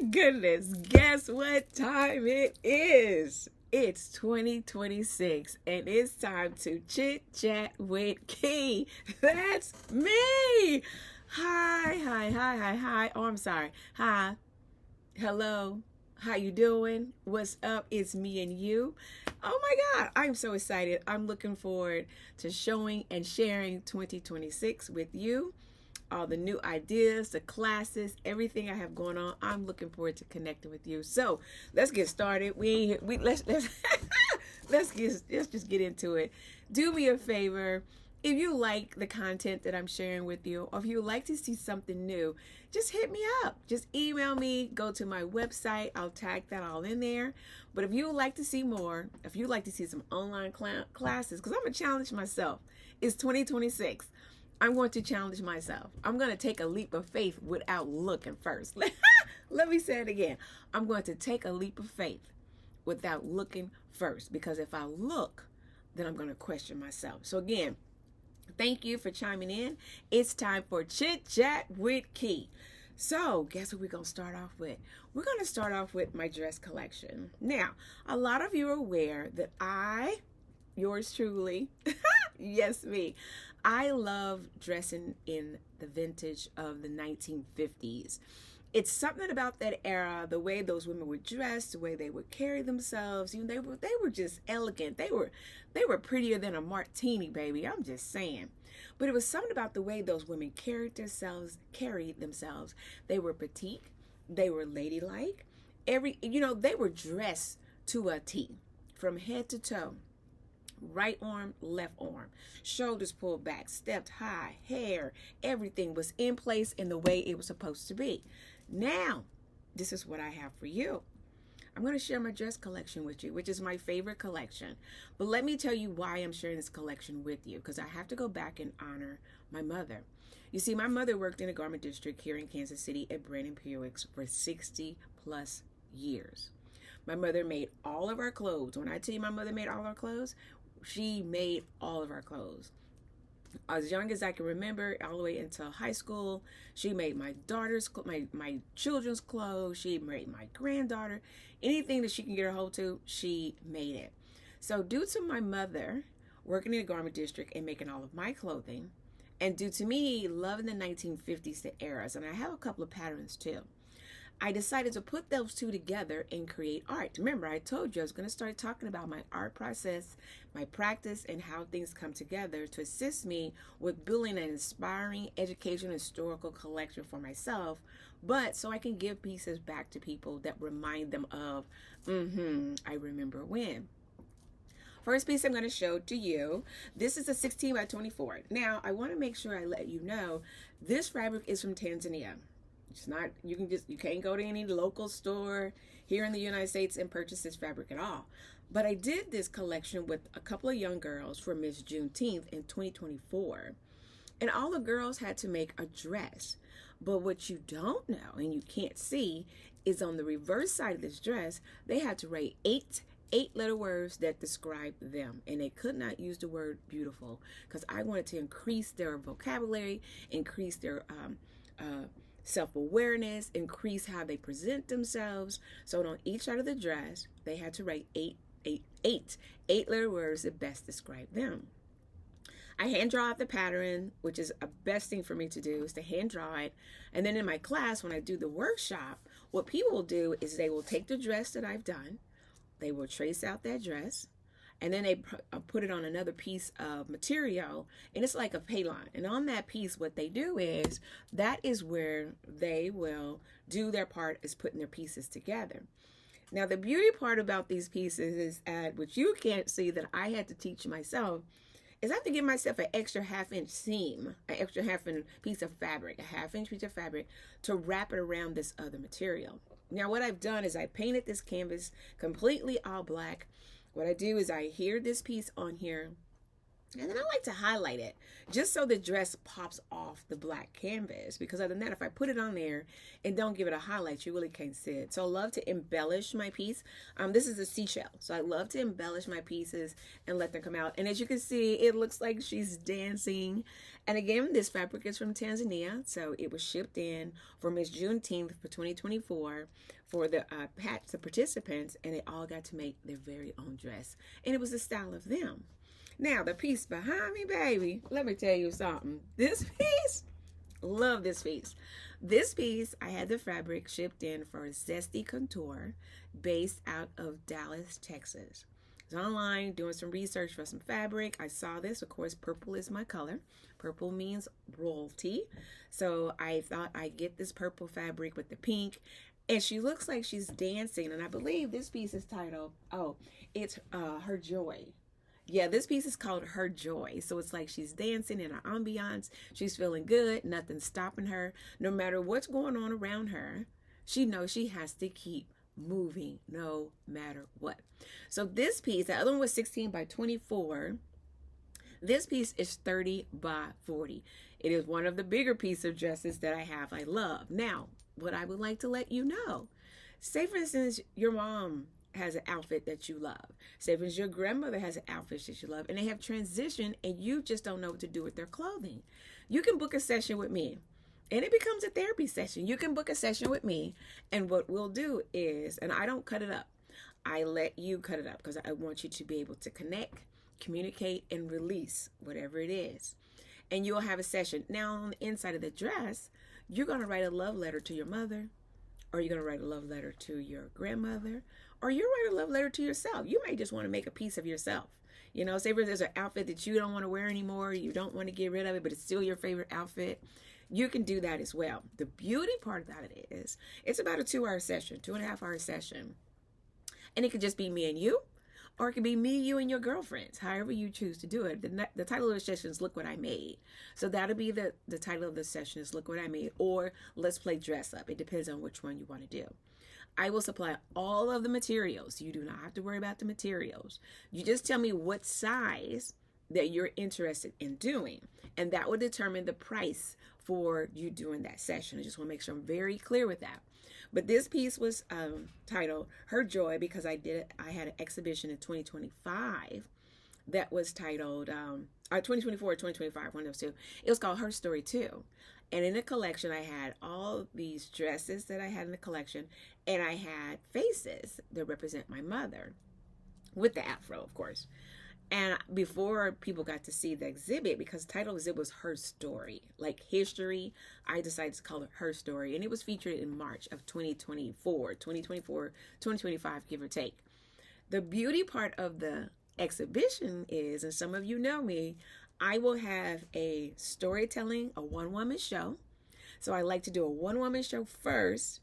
my goodness. Guess what time it is? It's 2026 and it's time to chit chat with Key. That's me. Hi. Oh, I'm sorry. Hi. Hello. How you doing? What's up? It's me and you. Oh my God, I'm so excited. I'm looking forward to showing and sharing 2026 with you. All the new ideas, the classes, everything I have going on. I'm looking forward to connecting with you. So let's get started. Let's let's just get into it. Do me a favor. If you like the content that I'm sharing with you, or if you would like to see something new, just hit me up. Just email me, go to my website. I'll tag that all in there. But if you would like to see more, if you'd like to see some online classes, because I'm going to challenge myself. It's 2026. I'm going to challenge myself. I'm going to take a leap of faith without looking first. Let me say it again. I'm going to take a leap of faith without looking first, because if I look, then I'm going to question myself. So again, thank you for chiming in. It's time for Chit Chat with Key. So guess what we're going to start off with? We're going to start off with my dress collection. Now, a lot of you are aware that yours truly, yes, me, I love dressing in the vintage of the 1950s. It's something about that era, the way those women were dressed, the way they would carry themselves. You know, they were just elegant. They were prettier than a martini, baby. I'm just saying. But it was something about the way those women carried themselves. They were petite. They were ladylike. They were dressed to a T, from head to toe. Right arm, left arm, shoulders pulled back, stepped high, hair, everything was in place in the way it was supposed to be. Now, this is what I have for you. I'm going to share my dress collection with you, which is my favorite collection. But let me tell you why I'm sharing this collection with you, because I have to go back and honor my mother. You see, my mother worked in a garment district here in Kansas City at Brandon Pewix for 60 plus years. My mother made all of our clothes. When I tell you my mother made all our clothes, she made all of our clothes. As young as I can remember, all the way until high school, she made my daughter's, my children's clothes. She made my granddaughter. Anything that she can get her hold to, she made it. So due to my mother working in a garment district and making all of my clothing, and due to me loving the 1950s eras, and I have a couple of patterns too, I decided to put those two together and create art. Remember, I told you I was going to start talking about my art process, my practice, and how things come together to assist me with building an inspiring educational historical collection for myself, but so I can give pieces back to people that remind them of, I remember when. First piece I'm going to show to you, this is a 16 by 24. Now, I want to make sure I let you know, this fabric is from Tanzania. It's not, you can't go to any local store here in the United States and purchase this fabric at all. But I did this collection with a couple of young girls for Miss Juneteenth in 2024. And all the girls had to make a dress. But what you don't know and you can't see is on the reverse side of this dress, they had to write eight letter words that describe them, and they could not use the word beautiful, because I wanted to increase their vocabulary, increase their self-awareness, increase how they present themselves. So on each side of the dress, they had to write eight letter words that best describe them. I hand draw out the pattern, which is a best thing for me to do, is to hand draw it. And then in my class, when I do the workshop, what people will do is they will take the dress that I've done, they will trace out that dress, and then they put it on another piece of material, and it's like a paylon. And on that piece, what they do is, that is where they will do their part, is putting their pieces together. Now, the beauty part about these pieces is, which you can't see, that I had to teach myself, is I have to give myself an extra half-inch seam, an extra half-inch piece of fabric, a half-inch piece of fabric to wrap it around this other material. Now, what I've done is I painted this canvas completely all black. What I do is I adhere this piece on here, And then I like to highlight it just so the dress pops off the black canvas. Because other than that, if I put it on there and don't give it a highlight, you really can't see it. So I love to embellish my piece. This is a seashell. So I love to embellish my pieces and let them come out. And as you can see, it looks like she's dancing. And again, this fabric is from Tanzania. So it was shipped in for Miss Juneteenth for 2024 for the participants. And they all got to make their very own dress. And it was the style of them. Now, the piece behind me, baby, let me tell you something. This piece, love this piece. This piece, I had the fabric shipped in for Zesty Couture, based out of Dallas, Texas. I was online doing some research for some fabric. I saw this. Of course, purple is my color. Purple means royalty. So I thought I'd get this purple fabric with the pink. And she looks like she's dancing. And I believe this piece is titled, it's Her Joy. Yeah, this piece is called Her Joy. So it's like she's dancing in her ambiance. She's feeling good. Nothing's stopping her. No matter what's going on around her, she knows she has to keep moving no matter what. So this piece, the other one was 16 by 24. This piece is 30 by 40. It is one of the bigger pieces of dresses that I have. I love. Now, what I would like to let you know, say for instance, your mom has an outfit that you love. Say for instance, your grandmother has an outfit that you love, and they have transitioned and you just don't know what to do with their clothing. You can book a session with me and it becomes a therapy session. You can book a session with me, and what we'll do is, and I don't cut it up, I let you cut it up because I want you to be able to connect, communicate, and release whatever it is. And you'll have a session. Now on the inside of the dress, you're going to write a love letter to your mother, or you're going to write a love letter to your grandmother, or you write a love letter to yourself. You may just want to make a piece of yourself. You know, say if there's an outfit that you don't want to wear anymore, you don't want to get rid of it, but it's still your favorite outfit, you can do that as well. The beauty part about it is it's about a 2-hour session, 2.5-hour session. And it could just be me and you, or it could be me, you, and your girlfriends, however you choose to do it. The title of the session is Look What I Made. So that'll be the title of the session is Look What I Made, or Let's Play Dress Up. It depends on which one you want to do. I will supply all of the materials. You do not have to worry about the materials. You just tell me what size that you're interested in doing, and that will determine the price for you doing that session. I just want to make sure I'm very clear with that. But this piece was titled Her Joy because I had an exhibition in 2025 that was titled 2024 or 2025, one of those two. It was called Her Story Too. And in the collection, I had all these dresses that I had in the collection, and I had faces that represent my mother with the afro, of course. And before people got to see the exhibit, because the title was Her Story, like history, I decided to call it Her Story. And it was featured in March of 2024, 2025, give or take. The beauty part of the exhibition is, and some of you know me, I will have a storytelling, a one-woman show. So I like to do a one-woman show first,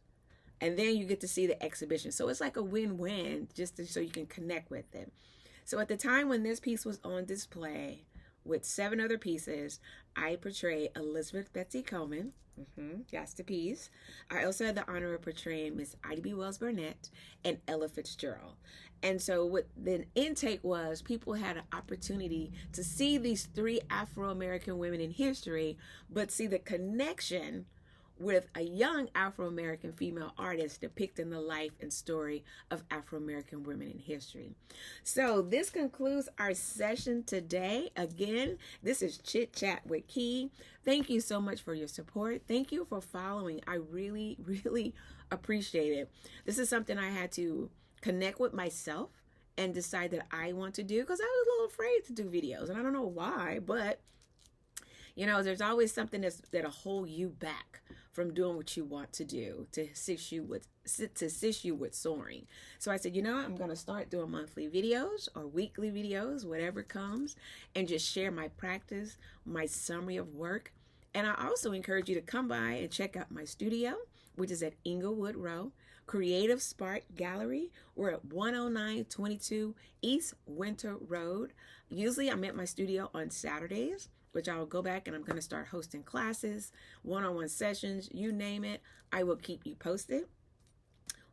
and then you get to see the exhibition. So it's like a win-win, so you can connect with it. So at the time when this piece was on display with 7 other pieces, I portrayed Elizabeth Betsy Coleman. That's the piece. I also had the honor of portraying Miss Ida B. Wells Burnett and Ella Fitzgerald. And so what the intake was, people had an opportunity to see these 3 Afro-American women in history, but see the connection with a young Afro-American female artist depicting the life and story of Afro-American women in history. So this concludes our session today. Again, this is Chit Chat with Key. Thank you so much for your support. Thank you for following. I really, really appreciate it. This is something I had to connect with myself and decide that I want to do, because I was a little afraid to do videos, and I don't know why, but you know, there's always something that'll hold you back from doing what you want to do to assist you with soaring. So I said, you know, I'm going to start doing monthly videos or weekly videos, whatever comes, and just share my practice, my summary of work. And I also encourage you to come by and check out my studio, which is at Inglewood Row, Creative Spark Gallery. We're at 10922 East Winter Road. Usually I'm at my studio on Saturdays, which I'll go back and I'm going to start hosting classes, one-on-one sessions, you name it. I will keep you posted.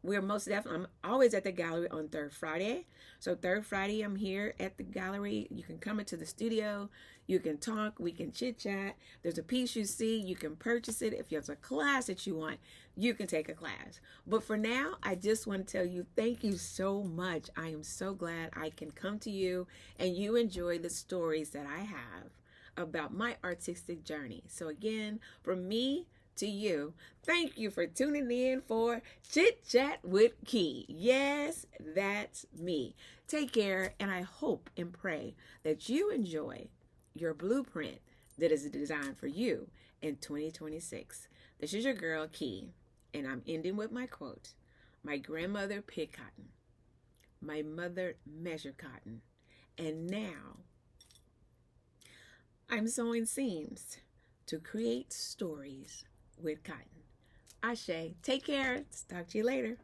We're most definitely, I'm always at the gallery on third Friday. So third Friday, I'm here at the gallery. You can come into the studio. You can talk. We can chit chat. There's a piece you see. You can purchase it. If there's a class that you want, you can take a class. But for now, I just want to tell you, thank you so much. I am so glad I can come to you and you enjoy the stories that I have about my artistic journey. So again, from me to you, thank you for tuning in for Chit Chat with Key. Yes, that's me. Take care, and I hope and pray that you enjoy your blueprint that is designed for you in 2026. This is your girl, Key, and I'm ending with my quote. My grandmother picked cotton. My mother measured cotton. And now I'm sewing seams to create stories with cotton. Ashe, take care. Talk to you later.